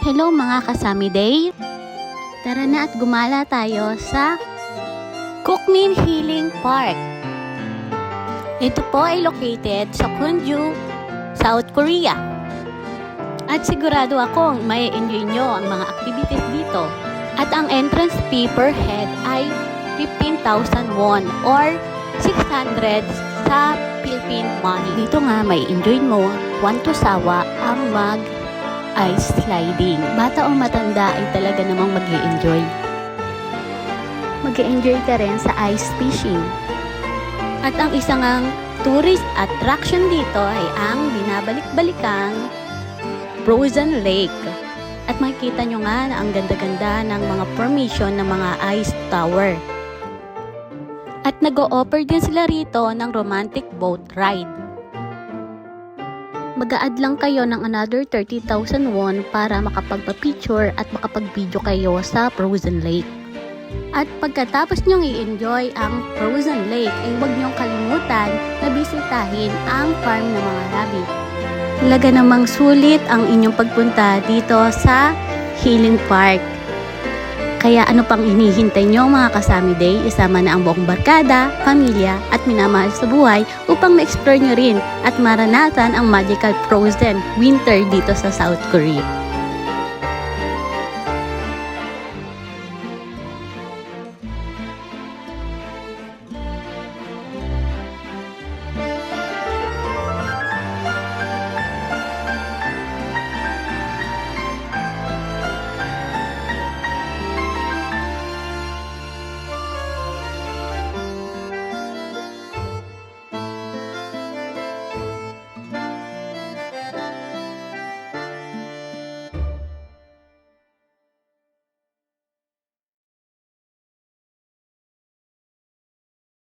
Hello mga kasami day! Tara na at gumala tayo sa Kukmin Healing Park. Ito po ay located sa Gwangju, South Korea. At sigurado akong may enjoy nyo ang mga activities dito. At ang entrance fee per head ay 15,000 won or 600 sa Philippine money. Dito nga may enjoy mo, one to sawa ang ice sliding. Bata o matanda ay talaga namang mag-i-enjoy. Mag-i-enjoy ka rin sa ice fishing. At ang isang tourist attraction dito ay ang binabalik-balikang Frozen Lake. At makikita nyo nga na ang ganda-ganda ng mga formation ng mga ice tower. At nag-o-offer din sila rito ng romantic boat ride. Mag-a-add lang kayo ng another 30,000 won para makapagpa-picture at makapag-video kayo sa Frozen Lake. At pagkatapos nyong i-enjoy ang Frozen Lake, ay huwag nyong kalimutan na bisitahin ang farm ng mga rabbit. Talaga namang sulit ang inyong pagpunta dito sa Healing Park. Kaya ano pang hinihintay nyo mga kasami day, isama na ang buong barkada, pamilya at minamahal sa buhay upang ma-explore nyo rin at maranasan ang magical frozen winter dito sa South Korea.